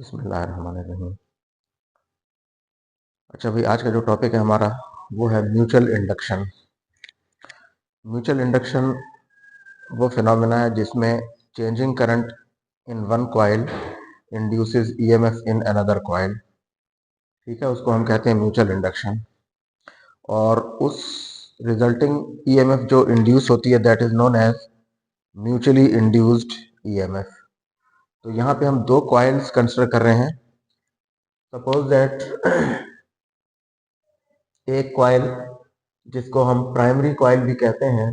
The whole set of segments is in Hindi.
बिस्मिल्लाहिर्रहमानिर्रहीम। अच्छा भाई, आज का जो टॉपिक है हमारा वो है म्यूचुअल इंडक्शन। म्यूचुअल इंडक्शन वो फिनोमेना है जिसमें changing current in one coil induces EMF in another coil. ठीक है, उसको हम कहते हैं म्यूचुअल इंडक्शन। और उस रिजल्टिंग ईएमएफ जो इंड्यूस होती है that is known as mutually induced EMF. तो यहाँ पे हम दो कॉइल्स कंसिडर कर रहे हैं। सपोज दैट एक कॉइल जिसको हम प्राइमरी कॉइल भी कहते हैं,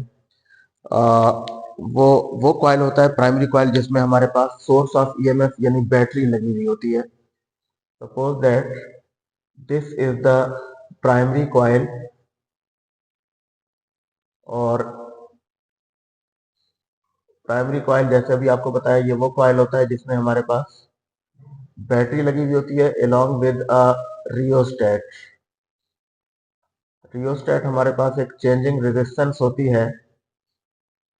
वो कॉइल होता है प्राइमरी कॉइल जिसमें हमारे पास सोर्स ऑफ ईएमएफ यानी बैटरी लगी हुई होती है। Suppose that this is the primary coil और प्राइमरी कॉइल जैसे अभी आपको बताया ये वो कॉइल होता है जिसमें हमारे पास बैटरी लगी हुई होती है along with a rheostat. Rheostat हमारे पास एक चेंजिंग रेजिस्टेंस होती है,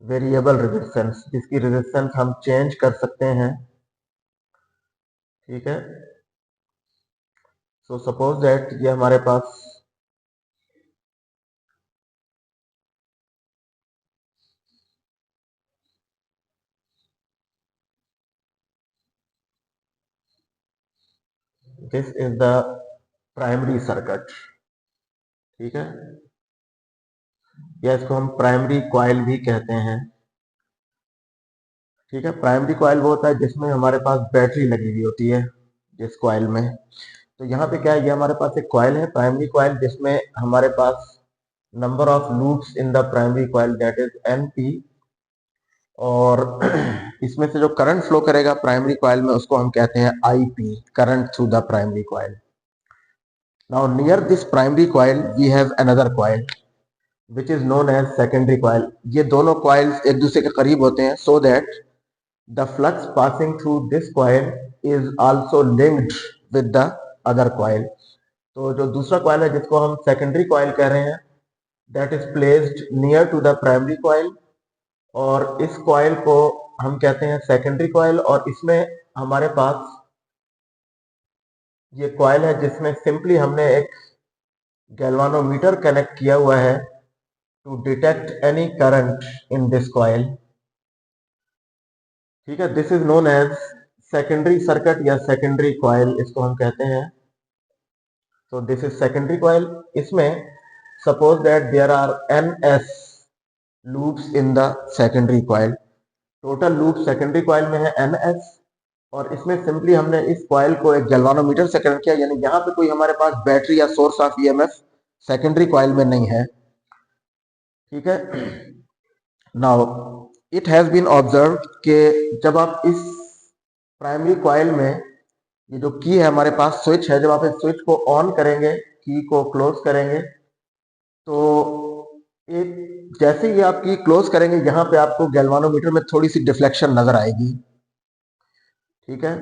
वेरिएबल रेजिस्टेंस, जिसकी रेजिस्टेंस हम चेंज कर सकते हैं। ठीक है, सो सपोज दैट ये हमारे पास this is the primary circuit. ठीक है, या इसको हम प्राइमरी कॉइल भी कहते हैं। ठीक है, प्राइमरी कॉइल वो होता है जिसमें हमारे पास बैटरी लगी हुई होती है जिस कॉइल में। तो यहाँ पे क्या है, ये हमारे पास एक कॉइल है प्राइमरी कॉइल जिसमें हमारे पास number of loops in the primary coil that is NP. और इसमें से जो करंट फ्लो करेगा प्राइमरी कॉइल में उसको हम कहते हैं IP, current through the primary coil. Now near this primary coil we have another coil which is known as secondary coil। ये दोनों coils एक दूसरे के करीब होते हैं so that the flux passing through this coil is also linked with the other coil। तो जो दूसरा coil है जिसको हम secondary coil कह रहे हैं that is placed near to the primary coil, और इस coil को हम कहते हैं secondary coil। और इसमें हमारे पास ये coil है जिसमें सिंपली हमने एक गैल्वानोमीटर कनेक्ट किया हुआ है to detect any current in this coil। ठीक है, this is known as secondary circuit या सेकेंडरी कॉइल इसको हम कहते हैं। तो दिस इज सेकेंडरी कॉइल। इसमें suppose that there are N S loops in the secondary coil. Total loop secondary coil में है एन एस, और इसमें सिंपली हमने इस कॉइल को एक गैल्वानोमीटर से कनेक्ट किया, यानी यहाँ पे कोई हमारे पास बैटरी या source of EMF secondary coil में नहीं है। ठीक है, now it has been observe कि जब आप इस प्राइमरी कॉइल में ये जो की है हमारे पास स्विच है, जब आप इस स्विच को ऑन करेंगे, की को क्लोज करेंगे, तो एक जैसे ही आप की क्लोज करेंगे यहाँ पे आपको गैल्वानोमीटर में थोड़ी सी डिफ्लेक्शन नजर आएगी। ठीक है,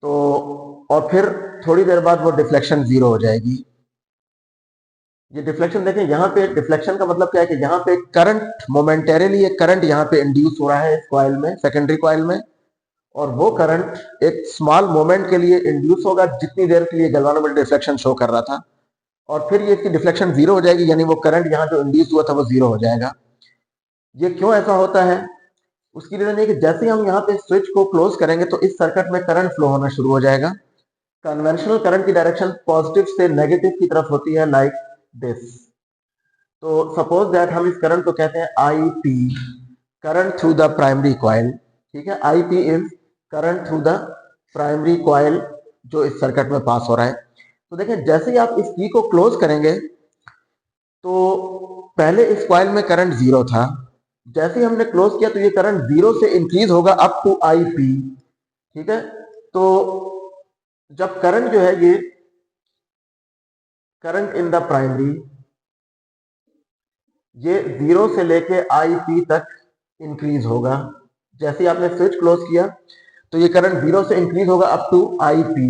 तो और फिर थोड़ी देर बाद वो डिफ्लेक्शन जीरो हो जाएगी। ये डिफ्लेक्शन देखें, यहाँ पे डिफ्लेक्शन का मतलब क्या है कि यहाँ पे करंट मोमेंटेरली एक करंट यहाँ पे इंड्यूस हो रहा है इस कॉइल में, सेकेंडरी कॉइल में, और वो करंट एक स्मॉल मोमेंट के लिए इंड्यूस होगा जितनी देर के लिए गैल्वानोमीटर डिफ्लेक्शन शो कर रहा था, और फिर ये इसकी डिफ्लेक्शन जीरो हो जाएगी, यानी वो करंट यहाँ जो इंड्यूस हुआ था वो जीरो हो जाएगा। ये क्यों ऐसा होता है, उसकी रीजन ये कि जैसे ही हम यहाँ पे स्विच को क्लोज करेंगे तो इस सर्किट में करंट फ्लो होना शुरू हो जाएगा। कन्वेंशनल करंट की डायरेक्शन पॉजिटिव से नेगेटिव की तरफ होती है, लाइक दिस। तो सपोज दैट हम इस करंट को कहते हैं I P, current through the primary coil. ठीक है, I P is current through the primary coil जो इस सर्किट में पास हो रहा है। तो देखें, जैसे ही आप इस की को क्लोज करेंगे तो पहले इस कॉइल में करंट जीरो था, जैसे ही हमने क्लोज किया तो ये करंट जीरो से इंक्रीज होगा अप टू आई पी। ठीक है, तो जब करंट जो है ये करंट इन द प्राइमरी ये जीरो से लेके आई पी तक इंक्रीज होगा। जैसे ही आपने स्विच क्लोज किया तो ये करंट जीरो से इंक्रीज होगा अप टू आई पी,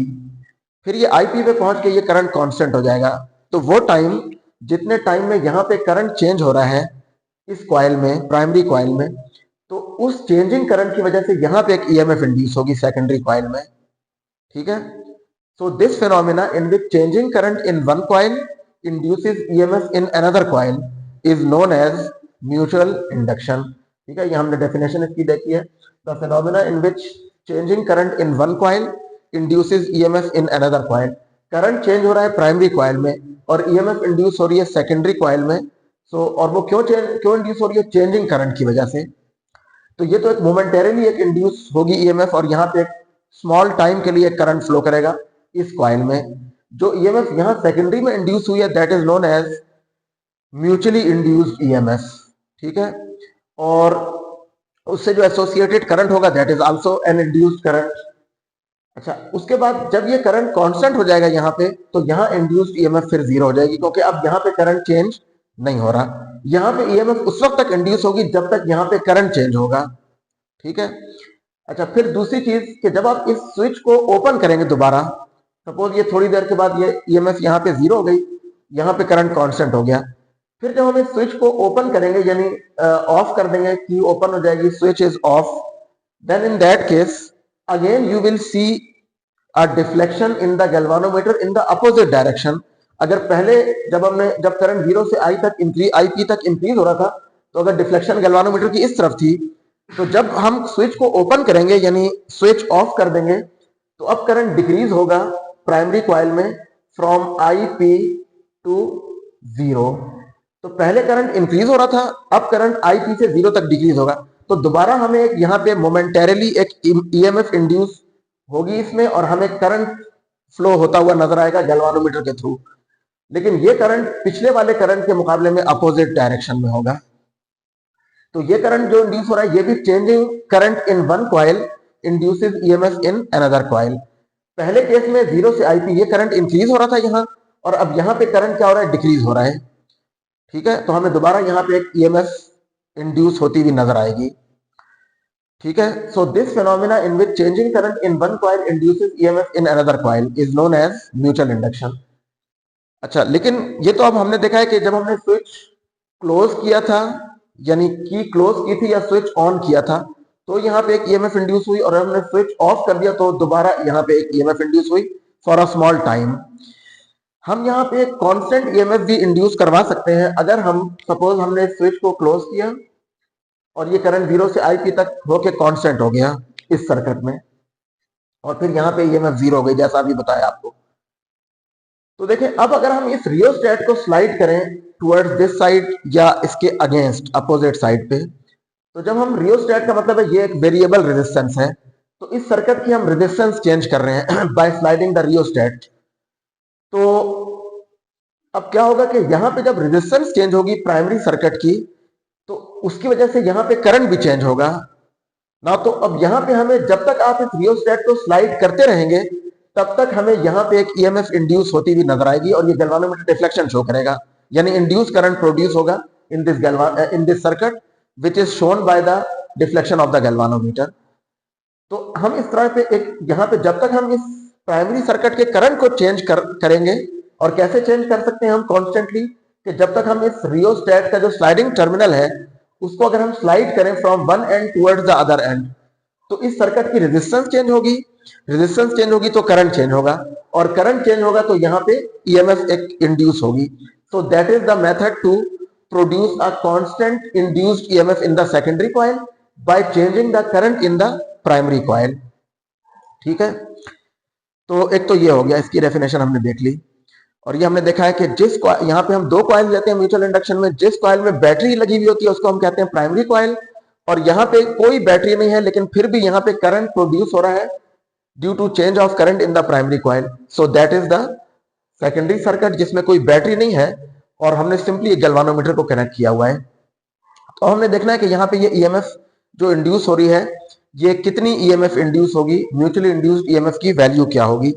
फिर ये आई पी पे पहुंच के ये करंट कांस्टेंट हो जाएगा। तो वो टाइम जितने टाइम में यहाँ पे करंट चेंज हो रहा है इस कॉइल में, प्राइमरी कॉइल में, तो उस चेंजिंग करंट की वजह से यहाँ पे एक ईएमएफ इंड्यूस होगी सेकेंडरी कॉइल में। ठीक है। So this phenomena in which changing current in one coil induces EMF in another coil is known as mutual induction. ठीक है, ये हमने डेफिनेशन इसकी देखी है। The phenomena in which changing current in one coil induces EMF in another coil. Current change हो रहा है प्राइमरी कॉइल में और ईएमएफ इंड्यूस हो रही है सेकेंडरी कॉइल में। और वो क्यों इंड्यूस हो रही है? चेंजिंग करंट की वजह से। तो ये तो एक मोमेंटेरली एक इंड्यूस होगी ईएमएफ और यहाँ पे एक स्मॉल टाइम के लिए करंट फ्लो करेगा इस कॉइल में। जो ईएमएफ यहाँ सेकेंडरी में इंड्यूस हुई है that is known as mutually induced EMF. ठीक है, और उससे जो एसोसिएटेड करंट होगा that is also an induced current. अच्छा, उसके बाद जब ये करंट कांस्टेंट हो जाएगा यहाँ पे, तो यहाँ इंड्यूस्ड ईएमएफ फिर जीरो हो जाएगी, क्योंकि अब यहाँ पे करंट चेंज नहीं हो रहा। यहाँ पे ईएमएफ उस वक्त तक इंड्यूस होगी जब तक यहाँ पे करंट चेंज होगा। ठीक है। अच्छा, फिर दूसरी चीज कि जब आप इस स्विच को ओपन करेंगे दोबारा, सपोज ये थोड़ी देर के बाद ये ईएमएफ यहाँ पे जीरो हो गई, यहाँ पे करंट कांस्टेंट हो गया। फिर जब हम इस स्विच को ओपन करेंगे यानी ऑफ कर देंगे, की ओपन हो जाएगी, switch is off, then in that case again you will see a deflection in the galvanometer in the opposite direction. अगर पहले जब करंट जीरो से आई पी तक इंक्रीज हो रहा था, तो अगर डिफ्लेक्शन गैल्वानोमीटर की इस तरफ थी, तो जब हम स्विच को ओपन करेंगे यानी स्विच ऑफ कर देंगे, तो अब करंट डिक्रीज होगा प्राइमरी कॉइल में from I P to zero. तो पहले करंट इंक्रीज हो रहा था, अब करंट आई पी से जीरो तक डिक्रीज होगा। तो दोबारा हमें एक यहाँ पे मोमेंटेरली एक ईएमएफ इंड्यूस होगी इसमें, और हमें करंट फ्लो होता हुआ नजर आएगा गैल्वानोमीटर के थ्रू। लेकिन ये करंट पिछले वाले करंट के मुकाबले में अपोजिट डायरेक्शन में होगा। तो ये करंट जो इंड्यूस हो रहा है ये भी changing current in one coil induces EMF in another coil. पहले केस में जीरो से आईपी ये करंट इंक्रीज हो रहा था यहाँ, और अब यहाँ पे करंट क्या हो रहा है? डिक्रीज हो रहा है। ठीक है, तो हमें दोबारा यहाँ पे एक ईएमएफ इंड्यूस होती हुई नजर आएगी। ठीक है, so this phenomena in which changing current in one coil induces EMF in another coil is known as mutual induction. अच्छा, लेकिन ये तो अब हमने देखा है कि जब हमने स्विच क्लोज किया था, यानी की क्लोज की थी या स्विच ऑन किया था, तो यहाँ पे एक ईएमएफ इंड्यूस हुई, और हमने स्विच ऑफ कर दिया तो दोबारा यहाँ पे एक ईएमएफ इंड्यूस हुई फॉर अ स्मॉल टाइम। हम यहाँ पे एक कांस्टेंट ईएमएफ भी इंड्यूस करवा सकते हैं। अगर हम सपोज हमने स्विच को क्लोज किया और ये करंट जीरो से आई पी तक होके कांस्टेंट हो गया इस सर्किट में, और फिर यहाँ पे ईएमएफ जीरो हो गई जैसा अभी बताया आपको। तो देखें, अब अगर हम इस रियोस्टेट को स्लाइड करें टुवर्ड्स दिस साइड या इसके अगेंस्ट अपोजिट साइड पे, तो जब हम रियोस्टेट का मतलब है ये एक वेरिएबल रेजिस्टेंस है, तो इस सर्किट की हम रेजिस्टेंस चेंज कर रहे हैं बाय स्लाइडिंग द रियोस्टेट। तो अब क्या होगा कि यहां पे जब रेजिस्टेंस चेंज होगी प्राइमरी सर्किट की, तो उसकी वजह से यहां पे करंट भी चेंज होगा ना। तो अब यहां पे हमें, जब तक आप इस रियोस्टेट को स्लाइड करते रहेंगे, तब तक हमें यहां पे एक ईएमएफ इंड्यूस होती हुई नजर आएगी, और ये गैल्वानोमीटर डिफ्लेक्शन शो करेगा, यानी इंड्यूस करंट प्रोड्यूस होगा in this circuit which is shown by the deflection of the galvanometer. तो हम इस तरह पे एक यहाँ पे जब तक हम इस प्राइमरी सर्किट के करंट को चेंज करेंगे, और कैसे चेंज कर सकते हैं हम कॉन्स्टेंटली, कि जब तक हम इस रियोस्टेट का जो स्लाइडिंग टर्मिनल है उसको अगर हम स्लाइड करें from one and towards the other and, तो इस सर्किट की रेजिस्टेंस चेंज होगी, रेजिस्टेंस चेंज होगी तो करंट चेंज होगा, और करंट चेंज होगा तो यहाँ पे ईएमएफ एक इंड्यूस होगी। So that is the method to produce a constant induced EMF in the secondary coil by changing the current in the primary coil. ठीक है, तो एक तो ये हो गया, इसकी डेफिनेशन हमने देख ली। और ये हमने देखा है कि यहाँ पे हम दो कॉइल लेते हैं म्यूचुअल इंडक्शन में, जिस कॉइल में बैटरी लगी हुई होती है उसको हम कहते हैं प्राइमरी कॉइल, और यहाँ पे कोई बैटरी नहीं है लेकिन फिर भी यहाँ पे करंट प्रोड्यूस हो रहा है due to change of current in the primary coil. So that is the secondary circuit जिसमें कोई बैटरी नहीं है, और हमने सिंपली एक गैल्वानोमीटर को कनेक्ट किया हुआ है। तो हमने देखना है कि यहाँ पे ये ईएमएफ जो इंड्यूस हो रही है, ये कितनी ईएमएफ इंड्यूस होगी, म्यूचुअली इंड्यूस्ड ईएमएफ की वैल्यू क्या होगी।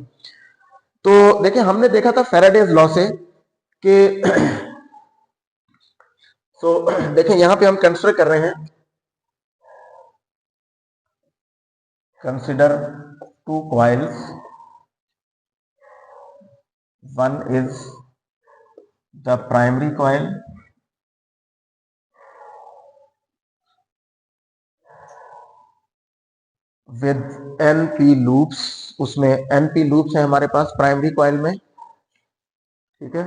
तो देखिए, हमने देखा था फैराडेज लॉ से कि देखें यहां पे हम कंसिडर कर रहे हैं, consider two coils, one is the primary coil with NP loops, उसमें NP लूप्स है हमारे पास प्राइमरी कॉइल में, ठीक है।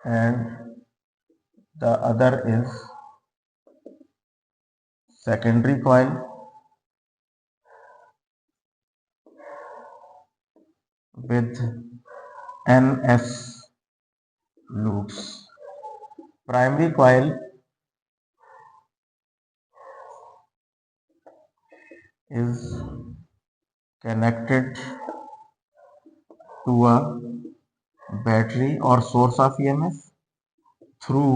And the other is secondary coil with NS loops. Primary coil is connected to a battery or source of EMF through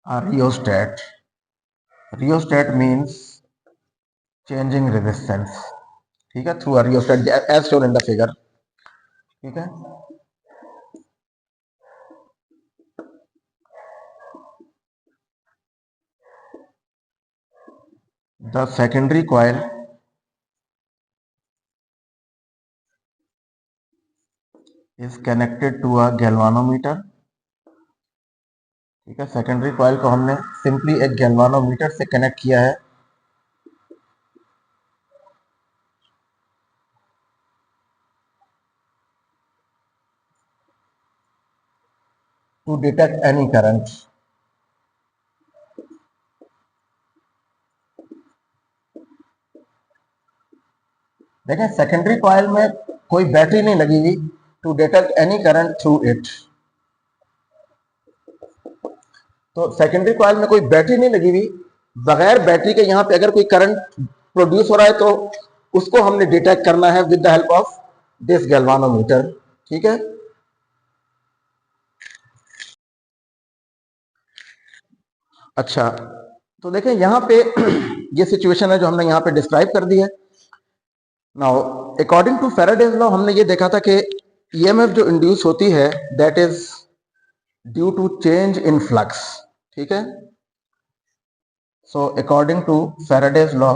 a rheostat. Rheostat means changing resistance, ठीक है, through a rheostat as shown in the figure, ठीक है। The secondary coil is connected to a galvanometer, ठीक है। सेकेंडरी कॉइल को हमने सिंपली एक गैल्वानोमीटर से कनेक्ट किया है, टू डिटेक्ट एनी करंट। देखें सेकेंडरी कॉइल में कोई बैटरी नहीं लगी हुई, to detect any current through it. तो सेकेंडरी कॉइल में कोई बैटरी नहीं लगी हुई, बगैर बैटरी के यहाँ पे अगर कोई करंट प्रोड्यूस हो रहा है तो उसको हमने डिटेक्ट करना है with the help of this galvanometer, ठीक है। अच्छा, तो देखें यहाँ पे ये सिचुएशन है जो हमने यहाँ पे डिस्क्राइब कर दी है। Now according to Faraday's law हमने ये देखा था कि ईएमएफ जो इंड्यूस होती है that is due to change in flux, ठीक है। So according to Faraday's law,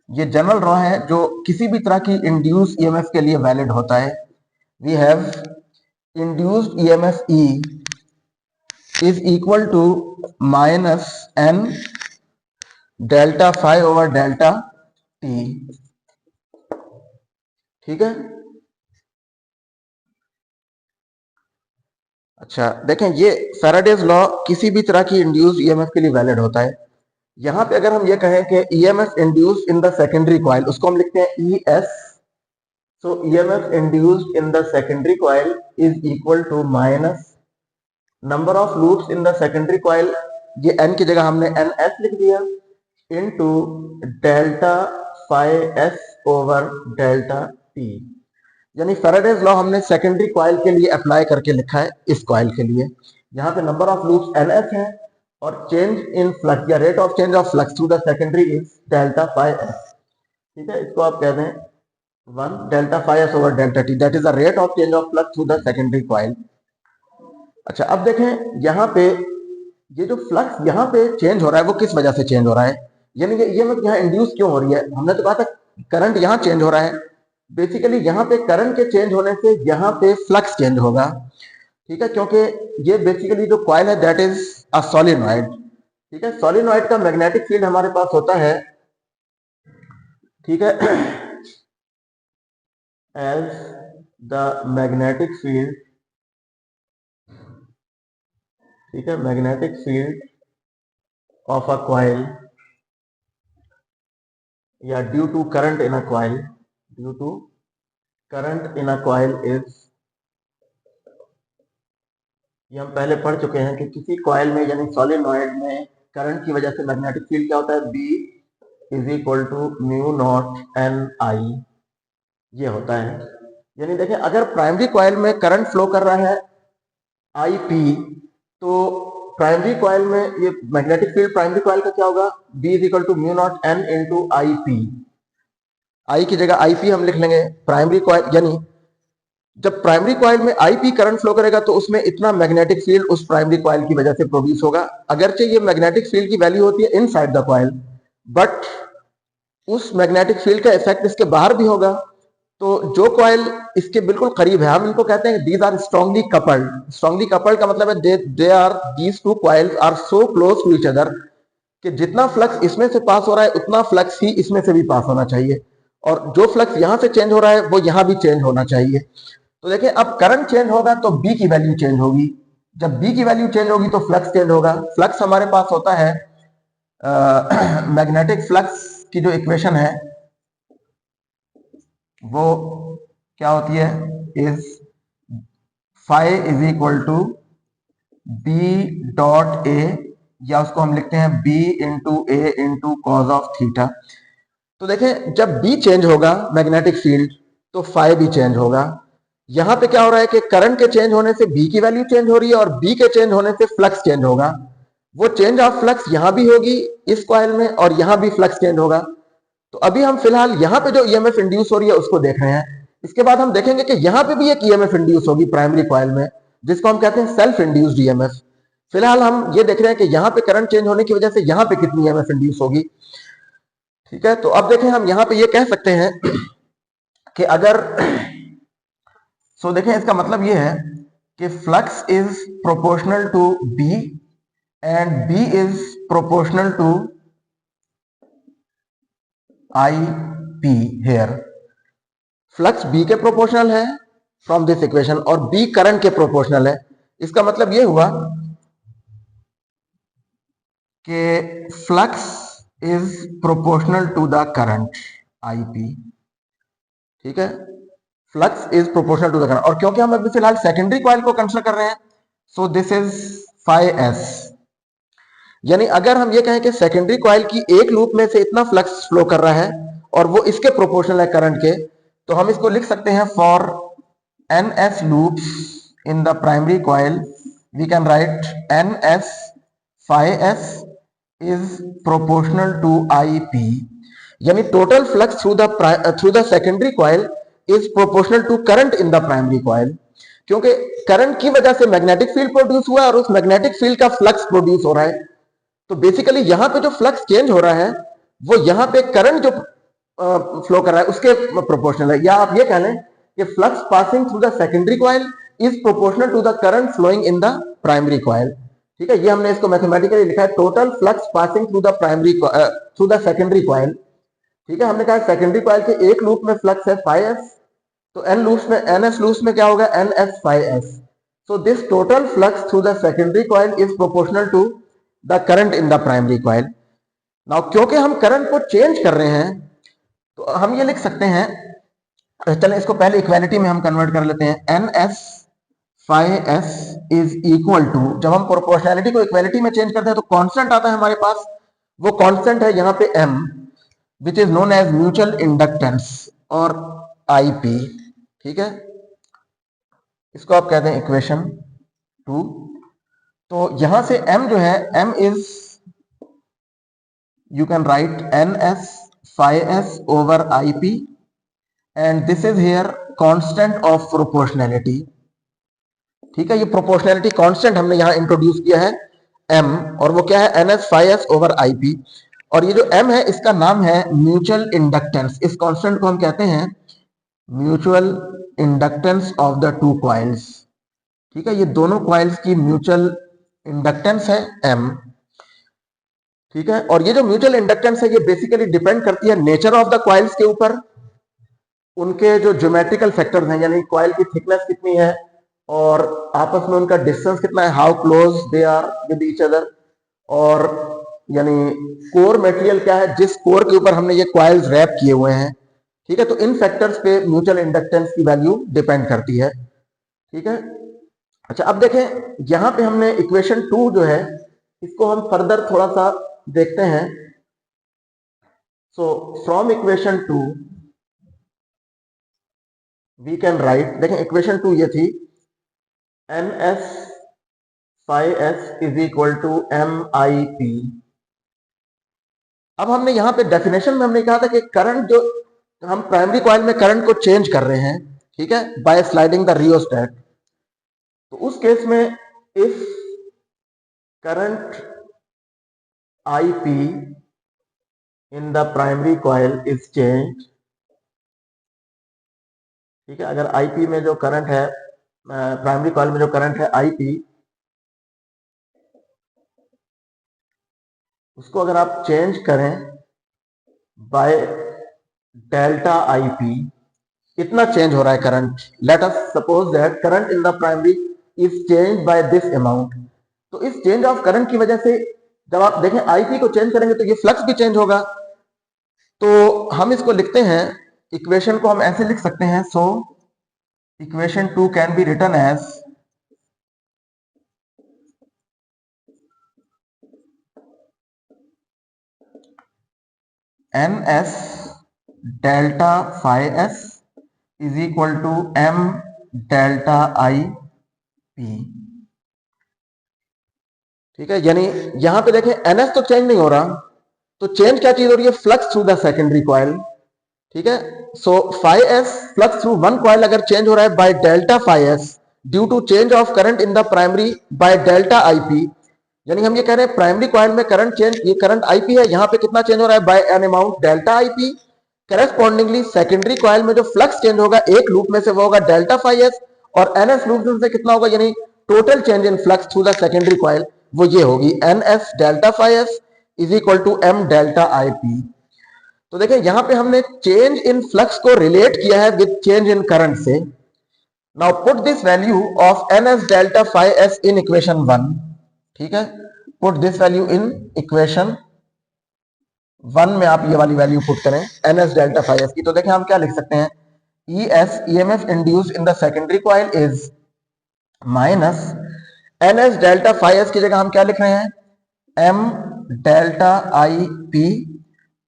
ये जनरल लॉ है जो किसी भी तरह की इंड्यूस ईएमएफ के लिए वैलिड होता है। We have induced EMF E is equal to minus N delta phi over delta T, ठीक है। अच्छा देखें, ये फैराडेज लॉ किसी भी तरह की इंड्यूस ईएमएफ के लिए वैलिड होता है। यहां पे अगर हम ये कहें कि EMF induce in the secondary coil, उसको हम लिखते हैं E S. So EMF induced in the secondary coil is equal to minus number of loops in the secondary coil, ये एन की जगह हमने एन एस लिख दिया, into delta phi S over delta T. यानी फैराडेज लॉ हमने सेकेंडरी कॉइल के लिए अप्लाई करके लिखा है इस कॉइल के लिए। यहाँ पे number of loops N S है और चेंज इन फ्लक्स या rate of change of flux through the secondary is delta phi S, ठीक है। इसको आप कह दें 1 delta phi S over delta T, that is the rate of change of flux through the secondary coil. अच्छा अब देखें यहाँ पे ये जो फ्लक्स यहाँ पे चेंज हो रहा है वो किस वजह से चेंज हो रहा है, यानी कि ये मतलब यहाँ इंड्यूस क्यों हो रही है। हमने तो कहा था करंट यहाँ चेंज हो रहा है, बेसिकली यहाँ पे करंट के चेंज होने से यहाँ पे फ्लक्स चेंज होगा, ठीक है, क्योंकि ये बेसिकली जो कॉइल है दैट इज अ सोलिनॉइड, ठीक है। सोलिनॉइड का मैग्नेटिक फील्ड हमारे पास होता है, ठीक है, एज द मैग्नेटिक फील्ड, ठीक है, magnetic field of a coil या due to current in a coil, due to current in a coil is, ये हम पहले पढ़ चुके हैं कि किसी कॉइल में यानी सोलिनॉइड में करंट की वजह से मैग्नेटिक फील्ड क्या होता है, B is equal to mu naught N I, ये होता है। यानी देखें अगर प्राइमरी कॉइल में करंट फ्लो कर रहा है आई पी, तो प्राइमरी कॉइल में ये मैग्नेटिक फील्ड प्राइमरी कॉइल का क्या होगा, B is equal to mu naught N into I P. I की जगह आई पी हम लिख लेंगे। प्राइमरी कॉइल यानी जब प्राइमरी कॉइल में आईपी करंट फ्लो करेगा तो उसमें इतना मैग्नेटिक फील्ड उस प्राइमरी कॉइल की वजह से प्रोड्यूस होगा। अगरचे ये मैग्नेटिक फील्ड की वैल्यू होती है इनसाइड द कॉइल, बट उस मैग्नेटिक फील्ड का इफेक्ट इसके बाहर भी होगा, तो जो कॉइल इसके बिल्कुल करीब है, हम इनको कहते हैं these are strongly coupled. Strongly coupled का मतलब है they are these two coils are so close to each other कि जितना फ्लक्स इसमें से पास हो रहा है उतना फ्लक्स ही इसमें से भी पास होना चाहिए, और जो फ्लक्स यहां से चेंज हो रहा है वो यहां भी चेंज होना चाहिए। तो देखिए, अब करंट चेंज होगा तो बी की वैल्यू चेंज होगी, जब बी की वैल्यू चेंज होगी तो फ्लक्स चेंज होगा। फ्लक्स हमारे पास होता है मैग्नेटिक फ्लक्स की जो इक्वेशन है वो क्या होती है, is phi is equal to B dot A, या उसको हम लिखते हैं B into A into cos of theta. तो देखें, जब बी चेंज होगा मैग्नेटिक फील्ड तो फाई भी चेंज होगा। यहां पे क्या हो रहा है कि करंट के चेंज होने से बी की वैल्यू चेंज हो रही है और बी के चेंज होने से फ्लक्स चेंज होगा। वो चेंज ऑफ फ्लक्स यहां भी होगी इस कॉइल में और यहां भी फ्लक्स चेंज होगा। तो अभी हम फिलहाल यहां पे जो ईएमएफ इंड्यूस हो रही है उसको देख रहे हैं। इसके बाद हम देखेंगे कि यहां पे भी एक ईएमएफ इंड्यूस होगी प्राइमरी कॉइल में, जिसको हम कहते हैं सेल्फ इंड्यूस्ड ईएमएफ। फिलहाल हम ये देख रहे हैं कि यहां पे करंट चेंज होने की वजह से यहां पे कितनी ईएमएफ इंड्यूस होगी। ठीक है, तो अब देखें, हम यहां पे ये कह सकते हैं कि अगर देखें, इसका मतलब ये है कि flux is proportional to B and B is proportional to I P here. Flux B के प्रोपोर्शनल है फ्रॉम दिस इक्वेशन और बी करंट के प्रोपोर्शनल है। इसका मतलब यह हुआ कि flux is proportional to the current I P. ठीक है, flux is proportional to the current, और क्योंकि हम अभी फिलहाल सेकेंडरी कॉइल को कंसीडर कर रहे हैं, so this is phi S. यानी अगर हम ये कहें कि सेकेंडरी कॉइल की एक लूप में से इतना फ्लक्स फ्लो कर रहा है और वो इसके प्रोपोर्शनल है करंट के, तो हम इसको लिख सकते हैं for N S loops in the primary coil we can write N S phi S is proportional to I P. यानी total flux through the secondary coil is proportional to current in the primary coil, क्योंकि करंट की वजह से मैग्नेटिक फील्ड प्रोड्यूस हुआ और उस मैग्नेटिक फील्ड का फ्लक्स प्रोड्यूस हो रहा है। तो बेसिकली यहां पे जो फ्लक्स चेंज हो रहा है वो यहां पे करंट जो फ्लो कर रहा है उसके प्रोपोर्शनल है, या आप ये कह लें कि flux passing through the secondary coil is proportional to the current flowing in the primary coil. ठीक है, ये हमने इसको मैथमेटिकली लिखा है total flux passing through the primary through the secondary coil. ठीक है, हमने कहा सेकेंडरी कॉइल के एक लूप में फ्लक्स है फाई एस, तो एन लूप्स में एन एस लूप्स में क्या होगा N S phi S. So this total flux through the secondary coil is proportional to the current in the primary coil. Now क्योंकि हम करंट को चेंज कर रहे हैं तो हम ये लिख सकते हैं, चलें इसको पहले इक्वालिटी में हम कन्वर्ट कर लेते हैं। N S phi S is equal to, जब हम प्रोपोर्शनैलिटी को इक्वालिटी में चेंज करते हैं तो कांस्टेंट आता है हमारे पास, वो कांस्टेंट है यहाँ पे M which is known as mutual inductance और आई पी। ठीक है, इसको आप कहते हैं इक्वेशन 2। तो यहां से m जो है m is, you can write ns phi s over ip and this is here constant of proportionality। ठीक है, ये प्रोपोर्शनैलिटी कांस्टेंट हमने यहां इंट्रोड्यूस किया है m, और वो क्या है ns phi s over ip। और ये जो m है इसका नाम है म्यूचुअल इंडक्टेंस। इस कांस्टेंट को हम कहते हैं mutual inductance of the two coils. ठीक है, ये दोनों कॉइल्स की म्यूचुअल इंडक्टेंस है m। ठीक है, और ये जो म्यूचुअल इंडक्टेंस है ये बेसिकली डिपेंड करती है नेचर ऑफ द कॉइल्स के ऊपर, उनके जो ज्योमेट्रिकल फैक्टर्स हैं, यानी कॉइल की थिकनेस कितनी है और आपस में उनका डिस्टेंस कितना है, how close they are with each other, और यानी कोर मटेरियल क्या है जिस कोर के ऊपर हमने ये कॉइल्स रैप किए हुए हैं। ठीक है, तो इन फैक्टर्स पे म्यूचुअल इंडक्टेंस की वैल्यू डिपेंड करती है। ठीक है, अच्छा अब देखें यहां पे हमने इक्वेशन 2 जो है इसको हम फर्दर थोड़ा सा देखते हैं। So from equation 2 we can write, देखें इक्वेशन 2 ये थी N S phi S is equal to M I P. अब हमने यहां पे डेफिनेशन में हमने कहा था कि करंट जो हम प्राइमरी कॉइल में करंट को चेंज कर रहे हैं, ठीक है, बाय स्लाइडिंग द रियोस्टेट, तो उस केस में if current I P in the primary coil is changed, ठीक है, अगर आईपी में जो करंट है, प्राइमरी कॉइल में जो करंट है आईपी, उसको अगर आप चेंज करें बाय डेल्टा आईपी, इतना चेंज हो रहा है current, let us suppose that current in the primary is change by this amount. तो इस चेंज ऑफ करंट की वजह से जब आप देखें आईपी को चेंज करेंगे तो ये फ्लक्स भी चेंज होगा। तो हम इसको लिखते हैं, इक्वेशन को हम ऐसे लिख सकते हैं, so equation 2 can be written as ns delta phi S is equal to m delta I P. ठीक है, यानी यहां पे देखें ns तो चेंज नहीं हो रहा, तो चेंज क्या चीज हो रही है, flux through the secondary coil. ठीक है, so phi S flux through one coil अगर चेंज हो रहा है by delta phi S due to change of current in the primary by delta IP, यानी हम ये कह रहे हैं प्राइमरी कॉइल में करंट चेंज, ये करंट आईपी है, यहां पे कितना चेंज हो रहा है, by an amount delta IP. Correspondingly secondary coil में जो फ्लक्स चेंज होगा एक लूप में से वो होगा डेल्टा फाई एस, और एनएस लूप में से कितना होगा, यानी total change in flux through the secondary coil, वो ये होगी N S delta phi S is equal to M delta I P. तो देखें यहां पे हमने चेंज इन फ्लक्स को रिलेट किया है विद चेंज इन करंट से। Now put this value of N S delta phi S in equation 1। ठीक है, put this value in equation 1 में आप ये वाली वैल्यू पुट करें N S delta phi S की। तो देखें हम क्या लिख सकते हैं, E S E M F induced in the secondary coil is minus N S delta phi S की जगह हम क्या लिख रहे हैं, M delta I P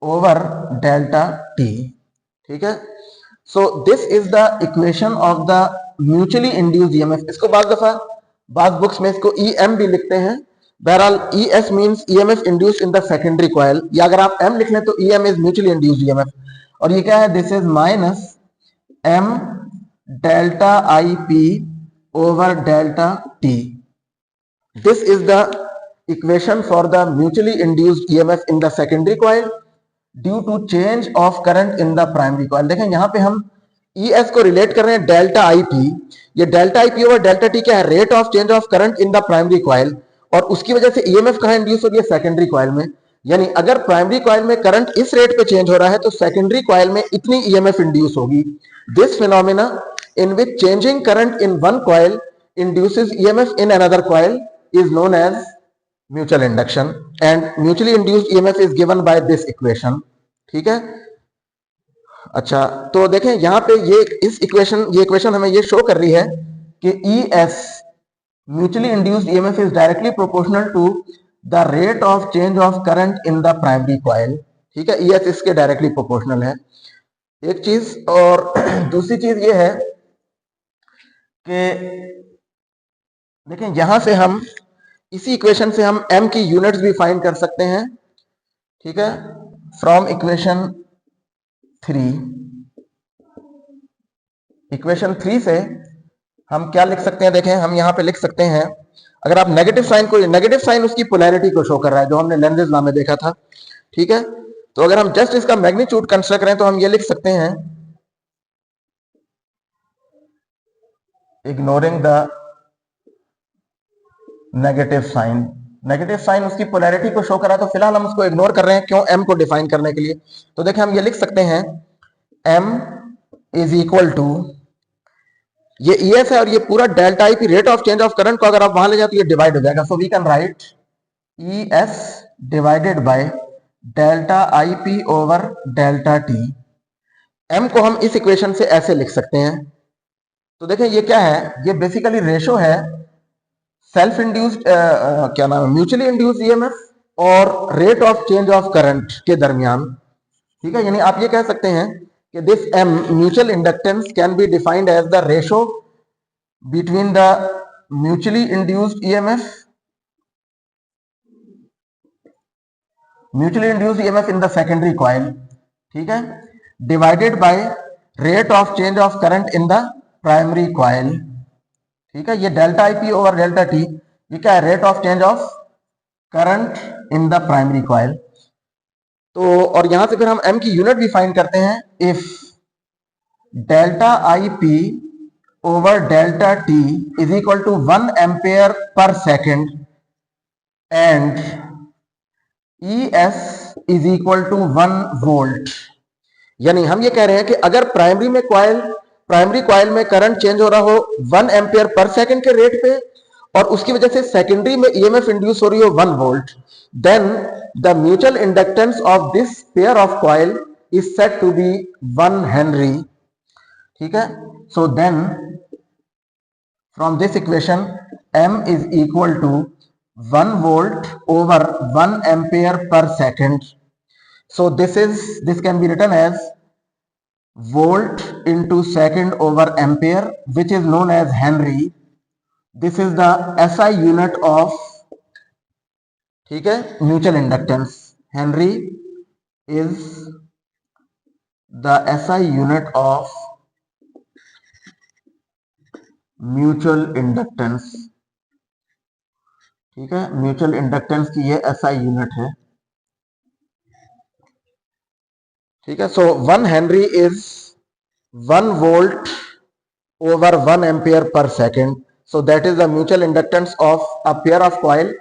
over delta T. ठीक है, so this is the equation of the mutually induced EMF. इसको बाज बुक्स में इसको ई एम भी लिखते हैं, बहरहाल E S means EMF induced in the secondary coil, या अगर आप एम लिख लें तो E M is mutually induced EMF. और ये क्या है, this is minus M delta I P over delta T. This is the equation for the mutually induced EMF in the secondary coil due to change of current in the primary coil. देखें यहां पे हम ई एस को रिलेट कर रहे हैं डेल्टा आई पी, ये delta I P over delta T क्या है, rate of change of current in the primary coil, और उसकी वजह से ईएमएफ कहां इंड्यूस हो रही है, सेकेंडरी कॉइल में। यानी अगर प्राइमरी कॉइल में करंट इस रेट पे चेंज हो रहा है तो सेकेंडरी कॉइल में इतनी ईएमएफ इंड्यूस होगी। This phenomena in which changing current in one coil induces EMF in another coil is known as mutual induction, and mutually induced EMF is given by this equation. ठीक है, अच्छा तो देखें यहां पे ये इक्वेशन हमें ये शो कर रही है कि E S mutually induced EMF is directly proportional to the rate of change of current in the primary coil. ठीक है, ई एस इसके डायरेक्टली प्रोपोर्शनल है, एक चीज। और दूसरी चीज ये है कि देखें यहां से हम इसी इक्वेशन से हम m की यूनिट्स भी फाइंड कर सकते हैं। ठीक है, फ्रॉम इक्वेशन 3, इक्वेशन 3 से हम क्या लिख सकते हैं, देखें हम यहां पे लिख सकते हैं, अगर आप नेगेटिव साइन को, नेगेटिव साइन उसकी पोलैरिटी को शो कर रहा है जो हमने लेंजेस लॉ में देखा था। ठीक है, तो अगर हम जस्ट इसका मैग्नीट्यूड कंसिडर करें तो हम ये लिख सकते हैं, ignoring the negative sign, negative sign उसकी पोलैरिटी को शो कर रहा है तो फिलहाल हम उसको इग्नोर कर रहे हैं, क्यों, m को डिफाइन करने के लिए। तो देखें हम ये लिख सकते हैं m इज इक्वल टू, ये ES है और ये पूरा delta I P rate of change of current को अगर आप वहां ले जाए तो ये डिवाइड हो जाएगा, so we can write ES divided by delta I P over delta T. m को हम इस इक्वेशन से ऐसे लिख सकते हैं। तो देखें ये क्या है, ये बेसिकली रेशो है सेल्फ इंड्यूस्ड क्या नाम है, म्यूचुअली इंड्यूस्ड ईएमएफ और rate of change of current के दरमियान। ठीक है, यानी आप ये कह सकते हैं कि this m mutual inductance can be defined as the ratio between the mutually induced EMF in the secondary coil, ठीक है, divided by rate of change of current in the primary coil. ठीक है, ये delta I P over delta T, ये क्या है, rate of change of current in the primary coil. तो और यहां से फिर हम m की यूनिट भी फाइंड करते हैं, if delta I P over delta t is equal to 1 ampere per second and ES is equal to 1 volt। यानी हम ये कह रहे हैं कि अगर प्राइमरी कॉइल में करंट चेंज हो रहा हो 1 एम्पियर पर सेकंड के रेट पे और उसकी वजह से सेकेंडरी में ईएमएफ इंड्यूस हो रही हो 1 volt, then the mutual inductance of this pair of coil is said to be 1 henry. ठीक है, so then from this equation m is equal to 1 volt over 1 ampere per second. So this can be written as volt into second over ampere, which is known as Henry. This is the SI unit of, ठीक है, mutual inductance. Henry is the SI unit of mutual inductance. ठीक है, म्यूचुअल इंडक्टेंस की ये एसआई यूनिट है। ठीक है, सो 1 Henry is 1 volt over 1 ampere per second. So that is the mutual inductance of a pair of coil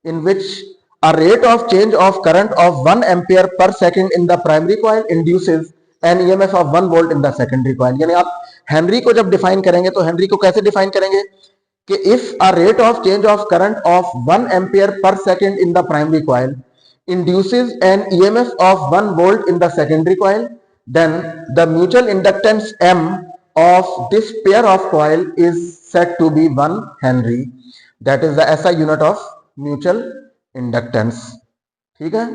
in which a rate of change of current of 1 ampere per second in the primary coil induces an EMF of 1 volt in the secondary coil। यानी आप हेनरी को जब डिफाइन करेंगे तो हेनरी को कैसे डिफाइन करेंगे कि if a rate of change of current of 1 ampere per second in the primary coil induces an EMF of 1 volt in the secondary coil, then the mutual inductance M of this pair of coil is said to be 1 Henry. That is the SI unit of mutual inductance। ठीक है,